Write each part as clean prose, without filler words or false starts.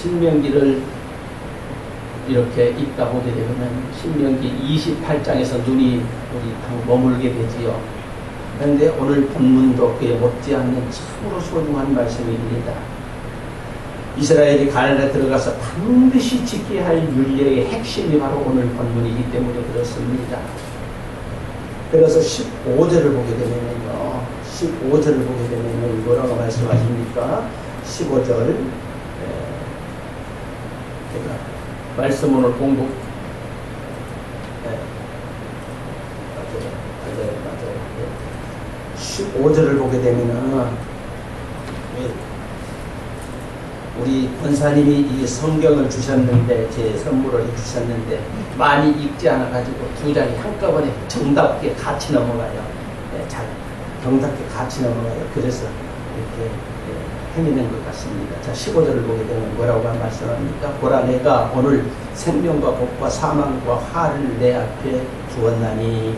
신명기를 이렇게 읽다 보게 되면 신명기 28장에서 눈이 우리 머물게 되지요. 그런데 오늘 본문도 그에 못지않는 참으로 소중한 말씀입니다. 이스라엘이 가나안에 들어가서 반드시 지켜야 할 율례의 핵심이 바로 오늘 본문이기 때문에 그렇습니다. 그래서 15절을 보게 되면요, 15절을 보게 되면요, 뭐라고 말씀하십니까? 15절, 제가 말씀 오늘 공부, 맞아요. 15절을 보게 되면은, 우리 권사님이 이 성경을 주셨는데, 제 선물을 주셨는데, 많이 읽지 않아가지고 두 장이 한꺼번에 정답게 같이 넘어가요. 잘 정답게 같이 넘어가요. 그래서 이렇게 헤매는 것 같습니다. 자, 15절을 보게 되면 뭐라고 말씀합니까? 보라, 내가 오늘 생명과 복과 사망과 화를 내 앞에 두었나니.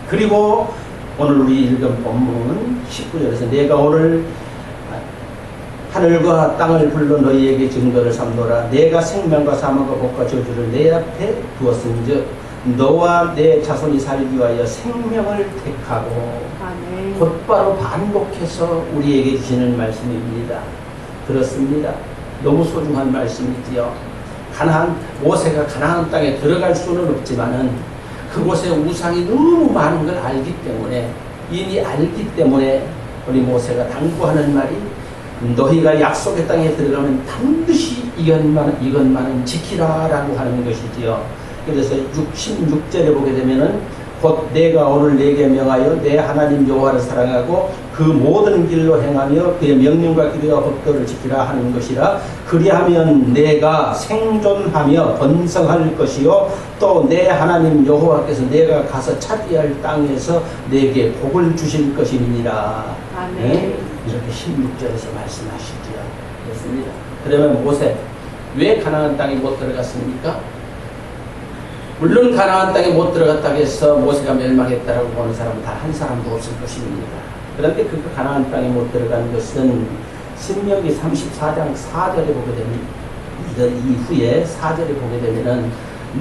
그리고 오늘 우리 읽은 본문 19절에서 내가 오늘 하늘과 땅을 불러 너희에게 증거를 삼노라. 내가 생명과 사망과 복과 저주를 내 앞에 두었은즉 너와 내 자손이 살기 위하여 생명을 택하고. 아멘. 곧바로 반복해서 우리에게 주시는 말씀입니다. 그렇습니다. 너무 소중한 말씀이지요. 모세가 가나안 땅에 들어갈 수는 없지만은 그곳에 우상이 너무 많은 걸 알기 때문에, 이미 알기 때문에 우리 모세가 당부하는 말이, 너희가 약속의 땅에 들어가면 반드시 이것만은 지키라 라고 하는 것이지요. 그래서 16절에 보게 되면은 곧 내가 오늘 내게 명하여 내 하나님 여호와를 사랑하고 그 모든 길로 행하며 그의 명령과 규례와 법도를 지키라 하는 것이라. 그리하면 내가 생존하며 번성할 것이요 또 내 하나님 여호와께서 내가 가서 차지할 땅에서 내게 복을 주실 것이니라. 아멘. 네? 이렇게 16절에서 말씀하시지요. 그렇습니다. 그러면 모세 왜 가나안 땅에 못 들어갔습니까? 물론 가나안 땅에 못 들어갔다고 해서 모세가 멸망했다라고 보는 사람은 단 한 사람도 없을 것입니다. 그런데 그 가나안 땅에 못 들어간 것은 신명기 34장 4절에 보게 되면, 이후에 4절에 보게 되면은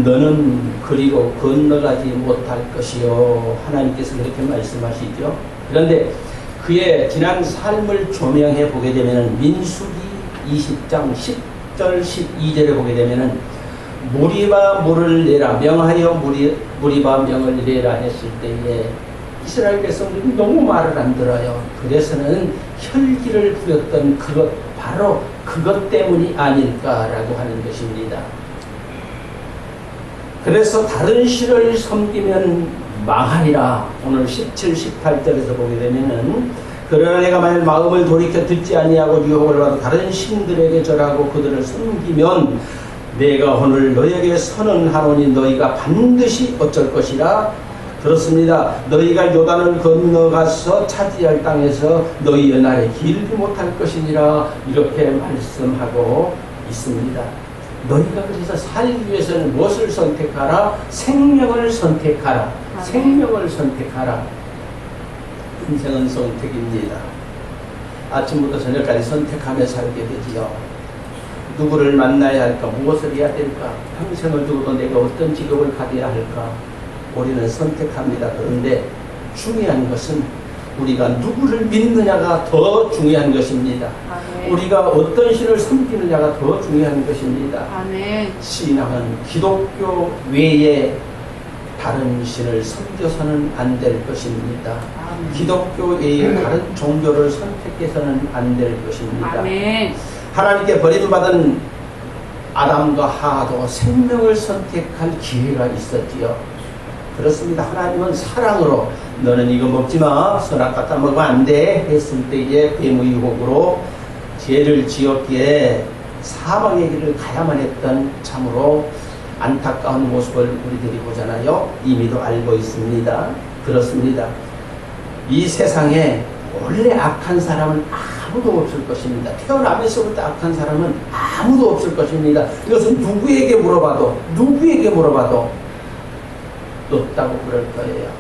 너는 그리고 건너가지 못할 것이요 하나님께서 그렇게 말씀하시죠. 그런데 그의 지난 삶을 조명해 보게 되면은 민수기 20장 10절 12절에 보게 되면은 무리바 물을 내라, 명하여 무리바 명을 내라 했을 때에 이스라엘 백성들이 너무 말을 안 들어요. 그래서는 혈기를 부렸던 바로 그것 때문이 아닐까라고 하는 것입니다. 그래서 다른 신을 섬기면 망하리라. 오늘 17, 18절에서 보게 되면은 그러나 내가 만일 마음을 돌이켜 듣지 아니하고 유혹을 받아 다른 신들에게 절하고 그들을 섬기면 내가 오늘 너에게 선언하노니 너희가 반드시 어쩔 것이라. 그렇습니다. 너희가 요단을 건너가서 차지할 땅에서 너희 연날에 길지 못할 것이니라. 이렇게 말씀하고 있습니다. 너희가 그래서 살기 위해서는 무엇을 선택하라? 생명을 선택하라. 생명을 선택하라. 인생은 선택입니다. 아침부터 저녁까지 선택하며 살게 되지요. 누구를 만나야 할까? 무엇을 해야 될까? 평생을 두고도 내가 어떤 직업을 가져야 할까? 우리는 선택합니다. 그런데 중요한 것은 우리가 누구를 믿느냐가 더 중요한 것입니다. 아멘. 우리가 어떤 신을 섬기느냐가 더 중요한 것입니다. 아멘. 신앙은 기독교 외에 다른 신을 섬겨서는 안 될 것입니다. 아멘. 기독교 외에 다른 종교를 선택해서는 안 될 것입니다. 아멘. 하나님께 버림받은 아담과 하와도 생명을 선택할 기회가 있었지요. 그렇습니다. 하나님은 사랑으로 너는 이거 먹지 마, 선악 갖다 먹으면 안 돼 했을 때에 괴무 유혹으로 죄를 지었기에 사망의 길을 가야만 했던 참으로 안타까운 모습을 우리들이 보잖아요. 이미도 알고 있습니다. 그렇습니다. 이 세상에 원래 악한 사람은 아무도 없을 것입니다. 태어나면서부터 악한 사람은 아무도 없을 것입니다. 이것은 누구에게 물어봐도 없다고 그럴 거예요.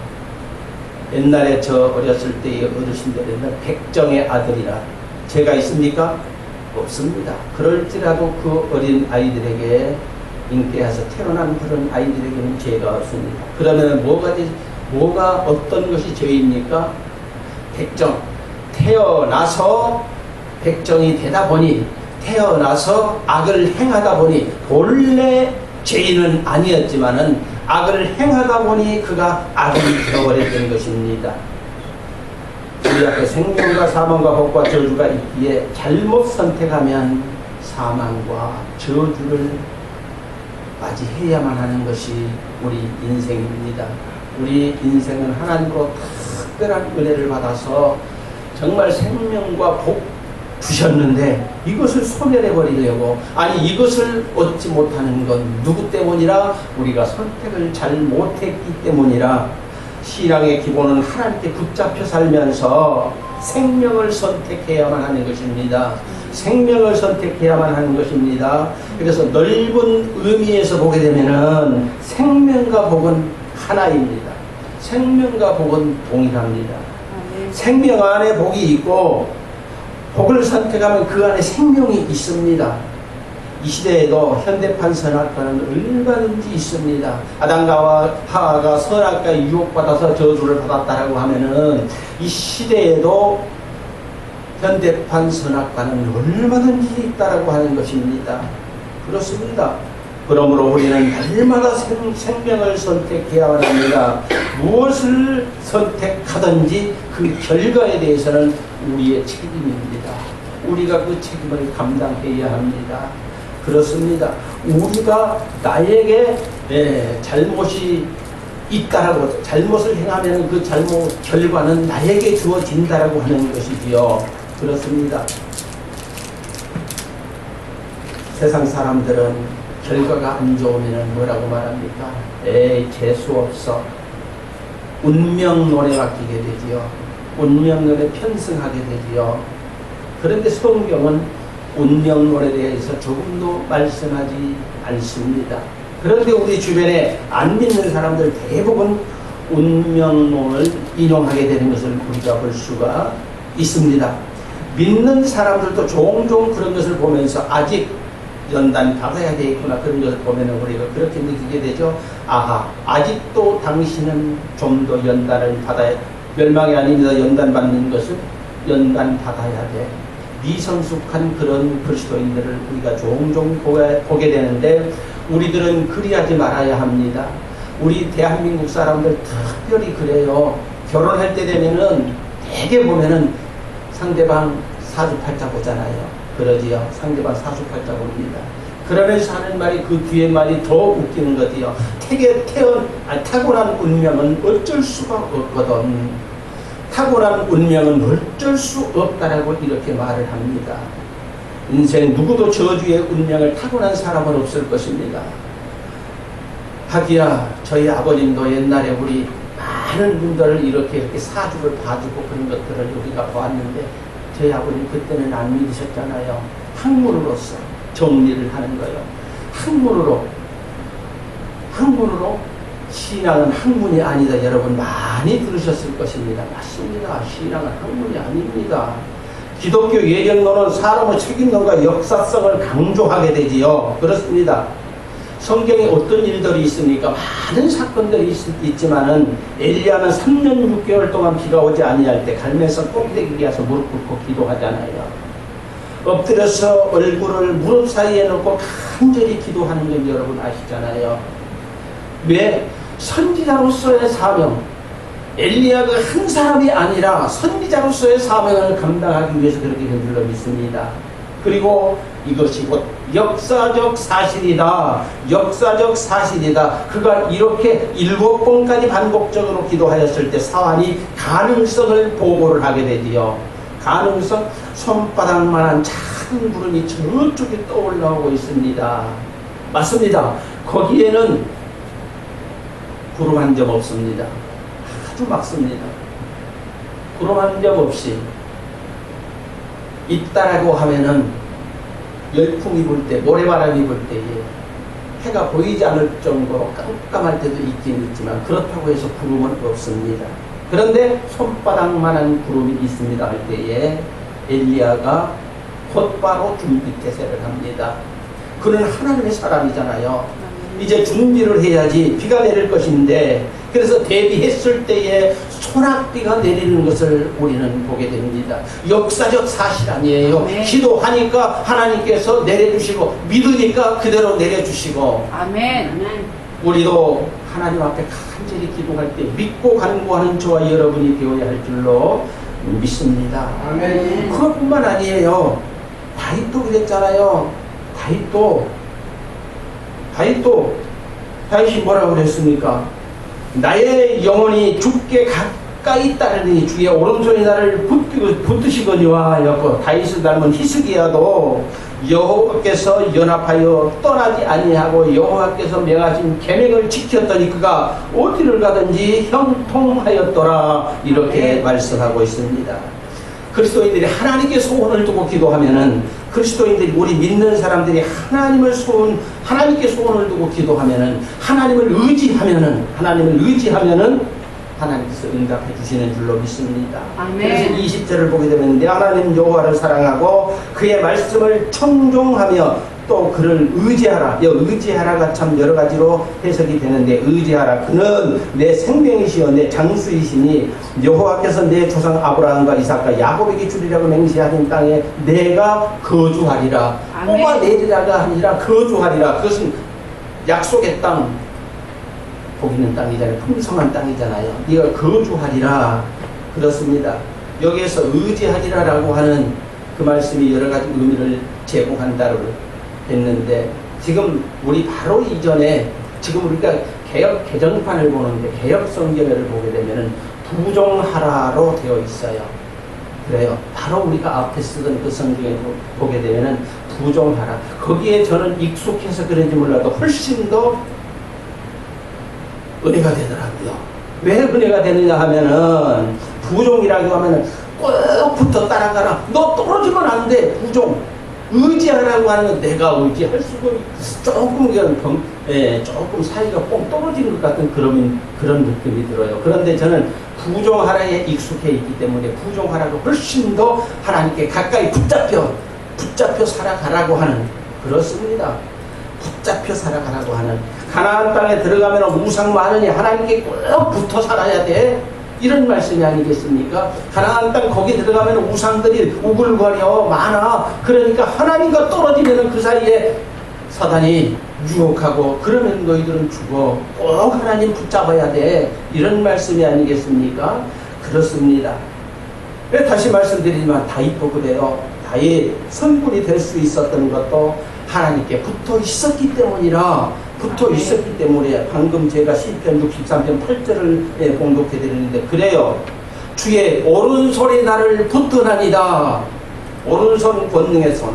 옛날에 저 어렸을 때의 어르신들은 백정의 아들이라. 제가 있습니까? 없습니다. 그럴지라도 그 어린 아이들에게 인기해서 태어난 그런 아이들에게는 죄가 없습니다. 그러면 뭐가 어떤 것이 죄입니까? 백정. 태어나서 백정이 되다 보니, 태어나서 악을 행하다 보니, 본래 죄인은 아니었지만은 악을 행하다 보니 그가 악이 되어버렸던 것입니다. 우리 앞에 생명과 사망과 복과 저주가 있기에 잘못 선택하면 사망과 저주를 맞이해야만 하는 것이 우리 인생입니다. 우리 인생은 하나님으로 특별한 은혜를 받아서 정말 생명과 복 주셨는데 이것을 소멸해버리려고, 아니 이것을 얻지 못하는 건 누구 때문이라? 우리가 선택을 잘 못했기 때문이라. 신앙의 기본은 하나님께 붙잡혀 살면서 생명을 선택해야만 하는 것입니다. 생명을 선택해야만 하는 것입니다. 그래서 넓은 의미에서 보게 되면은 생명과 복은 하나입니다. 생명과 복은 동일합니다. 생명 안에 복이 있고 복을 선택하면 그 안에 생명이 있습니다. 이 시대에도 현대판 선악과는 얼마든지 있습니다. 아담과 하와가 선악과에 유혹받아서 저주를 받았다라고 하면은 이 시대에도 현대판 선악과는 얼마든지 있다라고 하는 것입니다. 그렇습니다. 그러므로 우리는 날마다 생명을 선택해야만 합니다. 무엇을 선택하든지 그 결과에 대해서는 우리의 책임입니다. 우리가 그 책임을 감당해야 합니다. 그렇습니다. 우리가 나에게 잘못이 있다라고, 잘못을 행하면 그 잘못 결과는 나에게 주어진다라고 하는 것이지요. 그렇습니다. 세상 사람들은 결과가 안 좋으면 뭐라고 말합니까? 에이, 재수없어. 운명론에 맡기게 되지요. 운명론에 편승하게 되지요. 그런데 성경은 운명론에 대해서 조금도 말씀하지 않습니다. 그런데 우리 주변에 안 믿는 사람들 대부분 운명론을 인용하게 되는 것을 우리가 볼 수가 있습니다. 믿는 사람들도 종종 그런 것을 보면서 아직 연단 받아야 되겠구나, 그런 것을 보면 우리가 그렇게 느끼게 되죠. 아하, 아직도 당신은 좀 더 연단을 받아야, 멸망이 아닙니다. 연단 받는 것은 연단 받아야 돼. 미성숙한 그런 그리스도인들을 우리가 종종 보게 되는데 우리들은 그리하지 말아야 합니다. 우리 대한민국 사람들 특별히 그래요. 결혼할 때 되면은 대개 보면은 상대방 사주팔자 보잖아요. 그러지요. 상대방 사주팔자 봅니다. 그러면서 하는 말이, 그 뒤에 말이 더 웃기는 것이요. 타고난 운명은 어쩔 수가 없거든. 타고난 운명은 어쩔 수 없다라고 이렇게 말을 합니다. 인생 누구도 저주의 운명을 타고난 사람은 없을 것입니다. 하기야 저희 아버님도 옛날에 우리 많은 분들을 이렇게 사주를 봐주고 그런 것들을 우리가 보았는데 저희 아버님 그때는 안 믿으셨잖아요. 학문으로서 정리를 하는 거예요. 학문으로 신앙은 학문이 아니다. 여러분 많이 들으셨을 것입니다. 맞습니다. 신앙은 학문이 아닙니다. 기독교 예견론은 사람의 책임론과 역사성을 강조하게 되지요. 그렇습니다. 성경에 어떤 일들이 있습니까? 많은 사건들이 있지만은 엘리야는 3년 6개월 동안 비가 오지 아니할 때 갈멜산 꼭대기에 가서 무릎 꿇고 기도하잖아요. 엎드려서 얼굴을 무릎 사이에 놓고 간절히 기도하는 건 여러분 아시잖아요. 왜? 선지자로서의 사명, 엘리야가 한 사람이 아니라 선지자로서의 사명을 감당하기 위해서 그렇게 된 줄로 믿습니다. 그리고 이것이 곧 역사적 사실이다. 역사적 사실이다. 그가 이렇게 7번까지 반복적으로 기도하였을 때 사환이 가능성을 보고를 하게 되지요. 가능성, 손바닥만한 작은 구름이 저쪽에 떠올라오고 있습니다. 맞습니다. 거기에는 구름 한 점 없습니다. 아주 막습니다. 구름 한 점 없이 있다라고 하면은 열풍이 불 때, 모래바람이 불 때에 해가 보이지 않을 정도로 깜깜할 때도 있긴 있지만 그렇다고 해서 구름은 없습니다. 그런데 손바닥만한 구름이 있습니다 할 때에 엘리야가 곧바로 준비태세를 합니다. 그는 하나님의 사람이잖아요. 이제 준비를 해야지 비가 내릴 것인데, 그래서 대비했을 때에 소낙비가 내리는 것을 우리는 보게 됩니다. 역사적 사실 아니에요. 아멘. 기도하니까 하나님께서 내려주시고, 믿으니까 그대로 내려주시고. 아멘. 우리도 하나님 앞에 간절히 기도할 때 믿고 간구하는 저와 여러분이 되어야 할 줄로 믿습니다. 아멘. 그것뿐만 아니에요. 다윗도 그랬잖아요. 다윗이 뭐라고 그랬습니까? 나의 영혼이 주께 가까이 따르니 주의 오른손이 나를 붙드시거니와 하였고, 다윗을 닮은 히스기야도 여호와께서 연합하여 떠나지 아니하고 여호와께서 명하신 계명을 지켰더니 그가 어디를 가든지 형통하였더라, 이렇게 말씀하고 있습니다. 그리스도인들이 하나님께 소원을 두고 기도하면은, 그리스도인들이, 우리 믿는 사람들이 하나님께 소원을 두고 기도하면은, 하나님을 의지하면은 하나님께서 응답해 주시는 줄로 믿습니다. 아멘. 그래서 20절을 보게 되면 내 하나님 여호와를 사랑하고 그의 말씀을 청종하며 또 그를 의지하라. 의지하라가 참 여러 가지로 해석이 되는데, 의지하라, 그는 내 생명이시여 내 장수이시니 여호와께서 내 조상 아브라함과 이삭과 야곱에게 주리라고 맹세하신 땅에 내가 거주하리라. 아멘. 뽑아내리라가 아니라 거주하리라. 그것은 약속의 땅, 복 있는 땅이잖아요. 풍성한 땅이잖아요. 네가 거주하리라. 그렇습니다. 여기에서 의지하리라라고 하는 그 말씀이 여러 가지 의미를 제공한다고 했는데, 지금 우리 바로 이전에, 지금 우리가 개역 개정판을 보는데 개역 성경을 보게 되면은 부정하라로 되어 있어요. 그래요. 바로 우리가 앞에 쓰던 그 성경을 보게 되면은 부정하라. 거기에 저는 익숙해서 그런지 몰라도 훨씬 더 은혜가 되더라고요. 왜 은혜가 되느냐 하면은, 부종이라고 하면은 꼭 붙어 따라가라. 너 떨어지면 안 돼. 부종. 의지하라고 하는 건 내가 의지할 수가 조금 조금 사이가 꼭 떨어지는 것 같은 그런 느낌이 들어요. 그런데 저는 부종하라에 익숙해 있기 때문에 부종하라고 훨씬 더 하나님께 가까이 붙잡혀 살아가라고 하는, 그렇습니다. 붙잡혀 살아가라고 하는, 가나안 땅에 들어가면 우상 많으니 하나님께 꼭 붙어 살아야 돼, 이런 말씀이 아니겠습니까? 가나안 땅 거기 들어가면 우상들이 우글거려 많아. 그러니까 하나님과 떨어지면 그 사이에 사단이 유혹하고, 그러면 너희들은 죽어. 꼭 하나님 붙잡아야 돼, 이런 말씀이 아니겠습니까? 그렇습니다. 다시 말씀드리지만 다윗도 그래요. 다윗 선군이 될 수 있었던 것도 하나님께 붙어 있었기 때문에 방금 제가 시편 63편 8절을 공독해 드리는데, 그래요. 주의 오른손이 나를 붙드나니다. 오른손, 권능의 손,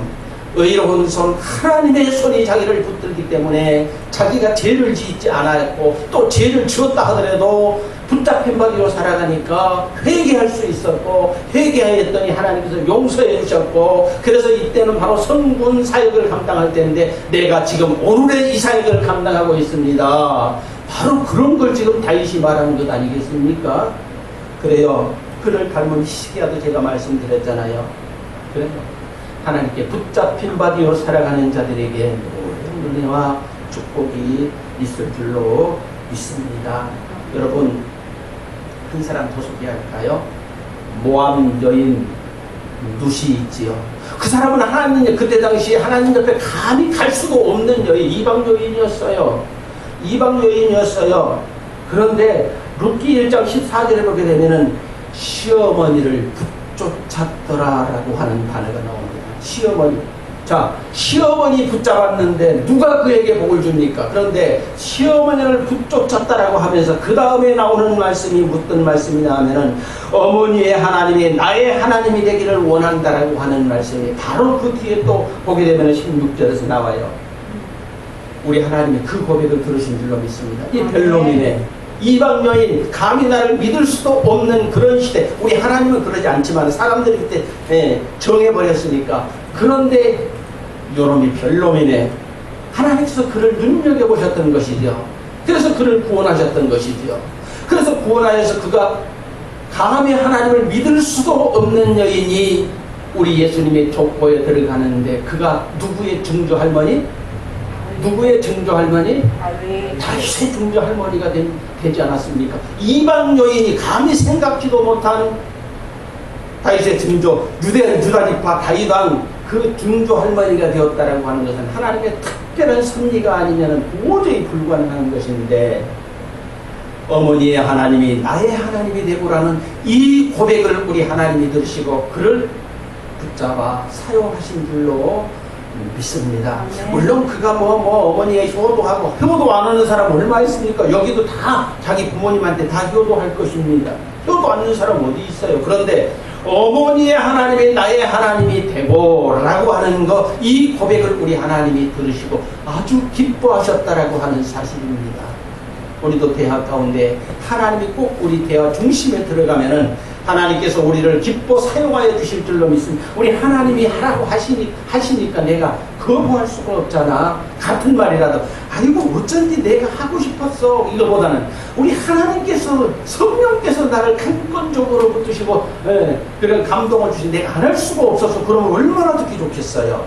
의로운 손, 하나님의 손이 자기를 붙들기 때문에 자기가 죄를 짓지 않았고, 또 죄를 지었다 하더라도 붙잡힌 바 되어 살아가니까 회개할 수 있었고, 회개하였더니 하나님께서 용서해 주셨고, 그래서 이때는 바로 선군 사역을 감당할 때인데, 내가 지금 오늘의 이 사역을 감당하고 있습니다. 바로 그런 걸 지금 다윗이 말하는 것 아니겠습니까? 그래요. 그를 닮은 히스기야도 제가 말씀드렸잖아요. 그래요. 하나님께 붙잡힌 바 되어 살아가는 자들에게 모든 은혜와 축복이 있을 줄로 믿습니다. 여러분, 한 사람 더 소개할까요? 모함 여인 룻이 있지요. 그 사람은 하나님, 그때 당시 하나님 옆에 감히 갈 수도 없는 여인, 이방 여인이었어요. 그런데 룻기 1장 14절에 보게 되면은 시어머니를 붙쫓았더라라고 하는 단어가 나옵니다. 시어머니. 자, 시어머니 붙잡았는데 누가 그에게 복을 줍니까? 그런데 시어머니를 붙쫓았다라고 하면서 그 다음에 나오는 말씀이 무슨 말씀이냐 하면은 어머니의 하나님이 나의 하나님이 되기를 원한다라고 하는 말씀이 바로 그 뒤에 또 보게 되면 16절에서 나와요. 우리 하나님이 그 고백을 들으신 줄로 믿습니다. 이 변론이네. 이방 여인, 감히 나를 믿을 수도 없는 그런 시대. 우리 하나님은 그러지 않지만 사람들이 그때 정해버렸으니까. 그런데 요놈이 별놈이네. 하나님께서 그를 눈여겨보셨던 것이죠. 그래서 그를 구원하셨던 것이죠. 그래서 구원하여서 그가 감히 하나님을 믿을 수도 없는 여인이 우리 예수님의 족보에 들어가는데 그가 누구의 증조 할머니? 누구의 증조 할머니? 다윗의 증조 할머니가 되지 않았습니까? 이방 여인이 감히 생각지도 못한 다윗의 증조, 유다지파 다윗 왕 그 증조 할머니가 되었다라고 하는 것은 하나님의 특별한 섭리가 아니면 도저히 불가능한 것인데, 어머니의 하나님이 나의 하나님이 되고라는 이 고백을 우리 하나님이 들으시고 그를 붙잡아 사용하신 줄로 믿습니다. 물론 그가 어머니의 효도하고, 효도 안 하는 사람 얼마 있습니까? 여기도 다 자기 부모님한테 다 효도할 것입니다. 효도 안 하는 사람 어디 있어요? 그런데 어머니의 하나님이 나의 하나님이 되고 라고 하는 거, 이 고백을 우리 하나님이 들으시고 아주 기뻐하셨다라고 하는 사실입니다. 우리도 대화 가운데 하나님이 꼭 우리 대화 중심에 들어가면은 하나님께서 우리를 기뻐 사용하여 주실 줄로 믿습니다. 우리 하나님이 하라고 하시니까 내가 거부할 수가 없잖아. 같은 말이라도 아이고 어쩐지 내가 하고 싶었어, 이거보다는 우리 하나님께서, 성령께서 나를 강권적으로 붙드시고 그런 감동을 주신 내가 안 할 수가 없어서, 그러면 얼마나 듣기 좋겠어요.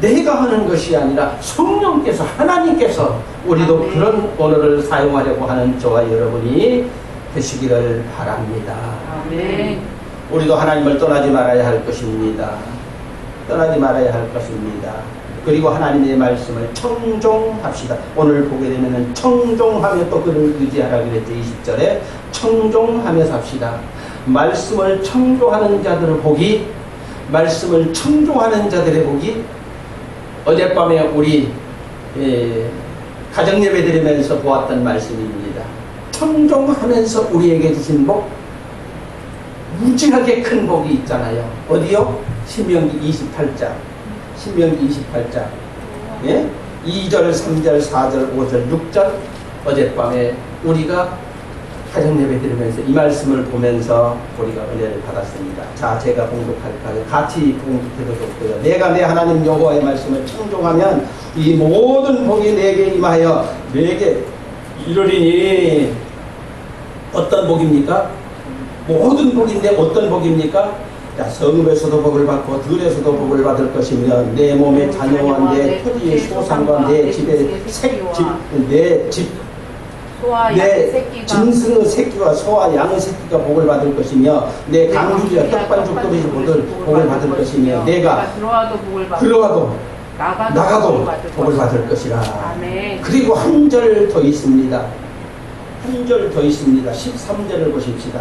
내가 하는 것이 아니라 성령께서, 하나님께서 우리도 그런 언어를 사용하려고 하는 저와 여러분이 되시기를 바랍니다. 아멘. 우리도 하나님을 떠나지 말아야 할 것입니다. 떠나지 말아야 할 것입니다. 그리고 하나님의 말씀을 청종합시다. 오늘 보게 되면 청종하며 또 그를 의지하라 그랬죠. 20절에 청종하며 삽시다. 말씀을 청종하는 자들의 복이, 말씀을 청종하는 자들의 복이, 어젯밤에 우리 가정예배 드리면서 보았던 말씀입니다. 청종하면서 우리에게 주신 복, 무지하게 큰 복이 있잖아요. 어디요? 신명기 28장. 신명기 28장. 예? 2절, 3절, 4절, 5절, 6절. 어젯밤에 우리가 가정예배 드리면서 이 말씀을 보면서 우리가 은혜를 받았습니다. 자, 제가 봉독할까요? 같이 봉독해도 좋고요. 내가 내 하나님 여호와의 말씀을 청종하면 이 모든 복이 내게 임하여 내게 이르리니. 어떤 복입니까? 모든 복인데 어떤 복입니까? 자, 성읍에서도 복을 받고 들에서도 복을 받을 것이며 내 몸의 자녀와 내 토지의 소산과 내 집의 내 짐승의 새끼와 소와 양의 새끼가 복을 받을 것이며 내 강주지와 떡반죽들이 복을 받을 것이며 내가 들어와도 나가도 복을 받을 것이라. 아멘. 그리고 한 절 더 있습니다. 한 절 더 있습니다. 13절을 보십시다.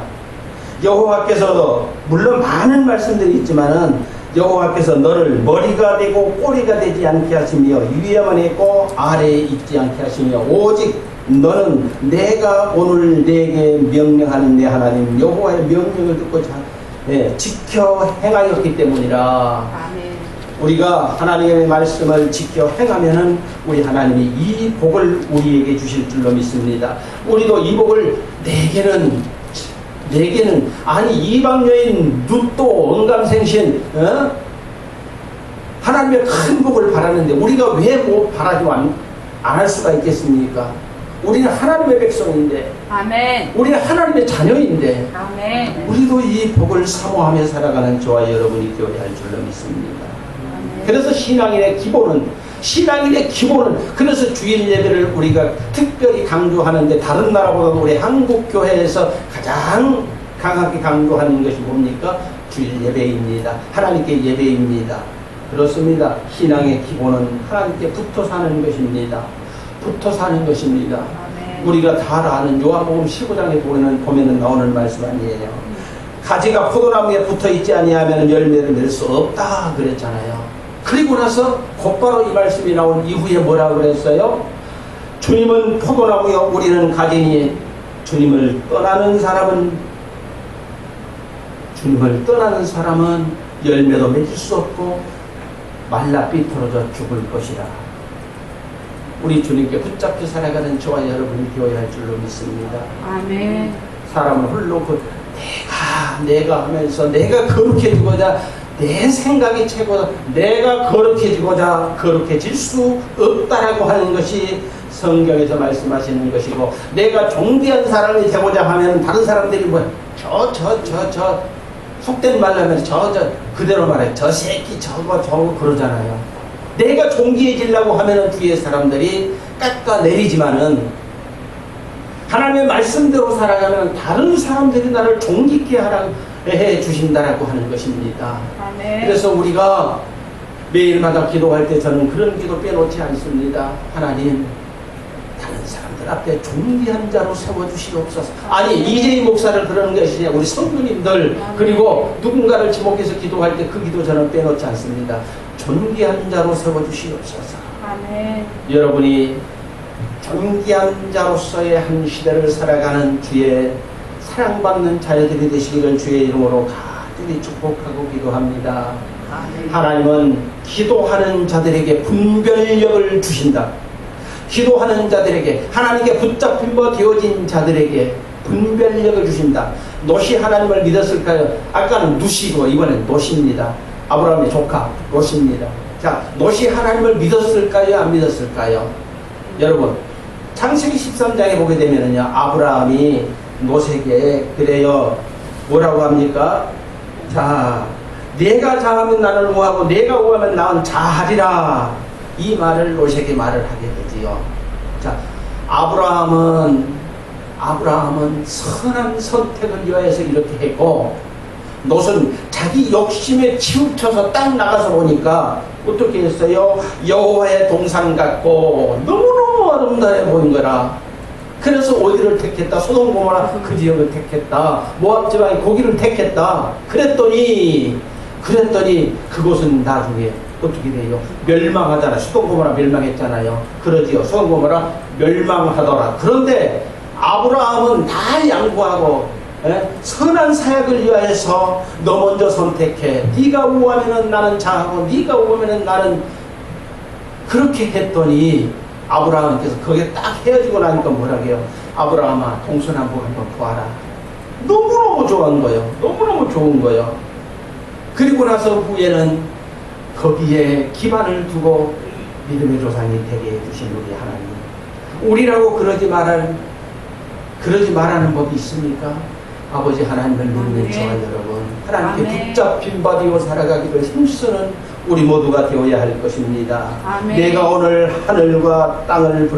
여호와께서도, 물론 많은 말씀들이 있지만은 여호와께서 너를 머리가 되고 꼬리가 되지 않게 하시며 위에만 있고 아래에 있지 않게 하시며 오직 너는 내가 오늘 내게 명령하는 내 하나님 여호와의 명령을 듣고 지켜 행하였기 때문이라. 아멘. 우리가 하나님의 말씀을 지켜 행하면은 우리 하나님이 이 복을 우리에게 주실 줄로 믿습니다. 우리도 이 복을 내게는 아니 이방 여인 룻도 언감생신 하나님의 큰 복을 바라는데 우리가 왜 뭐 바라지 안 할 수가 있겠습니까? 우리는 하나님의 백성인데, 아멘. 우리는 하나님의 자녀인데, 아멘. 우리도 이 복을 사모하며 살아가는 저와 여러분이 되어야 할 줄로 믿습니다. 아멘. 그래서 신앙인의 기본은 그래서 주일 예배를 우리가 특별히 강조하는데, 다른 나라보다 우리 한국 교회에서 가장 강하게 강조하는 것이 뭡니까? 주일 예배입니다. 하나님께 예배입니다. 그렇습니다. 신앙의 기본은 하나님께 붙어 사는 것입니다. 붙어 사는 것입니다. 아멘. 우리가 다 아는 요한복음 15장에 보면은 나오는 말씀 아니에요. 가지가 포도나무에 붙어 있지 아니하면 열매를 맺을 수 없다 그랬잖아요. 그리고 나서 곧바로 이 말씀이 나온 이후에 뭐라 그랬어요? 주님은 포도나무요 우리는 가지니 주님을 떠나는 사람은 열매도 맺을 수 없고 말라 삐뚤어져 죽을 것이라. 우리 주님께 붙잡혀 살아가는 저와 여러분이 되어야 할 줄로 믿습니다. 아멘. 사람은 홀로 내가 하면서 내가 거룩해지고자 내 생각이 최고다. 내가 거룩해지고자 거룩해질 수 없다라고 하는 것이 성경에서 말씀하시는 것이고, 내가 존귀한 사람이 되고자 하면 다른 사람들이 저 속된 말로 하면 그대로 말해. 저 새끼 저거 그러잖아요. 내가 존귀해지려고 하면은 뒤에 사람들이 깎아내리지만은 하나님의 말씀대로 살아가면 다른 사람들이 나를 존귀케 해 주신다라고 하는 것입니다. 아멘. 그래서 우리가 매일마다 기도할 때 저는 그런 기도 빼놓지 않습니다. 하나님, 다른 사람들 앞에 존귀한 자로 세워주시옵소서. 아니, 이재희 목사를 그러는 것이 아니라 우리 성도님들, 그리고 누군가를 지목해서 기도할 때 그 기도 저는 빼놓지 않습니다. 존귀한 자로 세워주시옵소서. 아멘. 여러분이 존귀한 자로서의 한 시대를 살아가는 주의 사랑받는 자녀들이 되시기를 주의 이름으로 간절히 축복하고 기도합니다. 아멘. 하나님은 기도하는 자들에게 분별력을 주신다. 기도하는 자들에게, 하나님께 붙잡힌 바 되어진 자들에게 분별력을 주신다. 롯이 하나님을 믿었을까요? 아까는 누시고 이번엔 롯입니다. 아브라함의 조카 롯입니다. 자, 롯이 하나님을 믿었을까요? 안 믿었을까요? 여러분, 창세기 13장에 보게 되면은요, 아브라함이 롯에게 그래요, 뭐라고 합니까? 자, 내가 자하면 나는 우하고 내가 우하면 나는 자하리라. 이 말을 롯에게 말을 하게 되지요. 자, 아브라함은 선한 선택을 위하여서 이렇게 했고, 롯은 자기 욕심에 치우쳐서 딱 나가서 보니까 어떻게 했어요? 여호와의 동산 같고 너무너무 아름다워 보인 거라. 그래서 어디를 택했다? 소돔 고모라 그 지역을 택했다. 모압 지방의 고기를 택했다. 그랬더니 그곳은 나중에 어떻게 돼요? 멸망하잖아. 소돔 고모라 멸망했잖아요. 그러지요. 소돔 고모라 멸망하더라. 그런데 아브라함은 다 양보하고 선한 사역을 위하여서 너 먼저 선택해. 네가 우하면은 나는 자하고 네가 우하면은 나는, 그렇게 했더니 아브라함께서 거기에 딱 헤어지고 나니까 뭐라게요? 아브라함아, 동서남북 한번 보아라. 너무너무 좋은 거예요. 너무너무 좋은 거예요. 그리고 나서 후에는 거기에 기반을 두고 믿음의 조상이 되게 해주신 우리 하나님. 우리라고 그러지 말하는 법이 있습니까? 아버지 하나님을 믿는 저와 여러분, 하나님께 아멘. 붙잡힌 바 되어 살아가기를 힘쓰는 우리 모두가 되어야 할 것입니다. 아멘. 내가 오늘 하늘과 땅을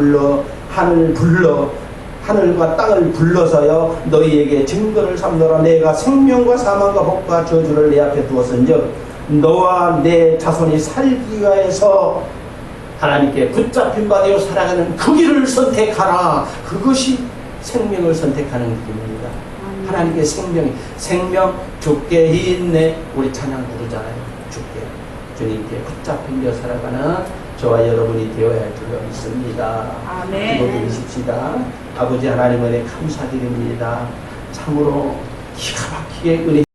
불러서요 너희에게 증거를 삼노라. 내가 생명과 사망과 복과 저주를 내 앞에 두었은즉 너와 내 자손이 살기 위하여서 하나님께 붙잡힌 바 되어 살아가는 그 길을 선택하라. 그것이 생명을 선택하는 길입니다. 하나님께 생명 죽게 있네. 우리 찬양 부르잖아요. 죽게 주님께 붙잡힌 데 살아가는 저와 여러분이 되어야 할 줄로 믿습니다. 아멘. 기도드리십시다. 아버지 하나님 은혜 감사드립니다. 참으로 기가 막히게 은혜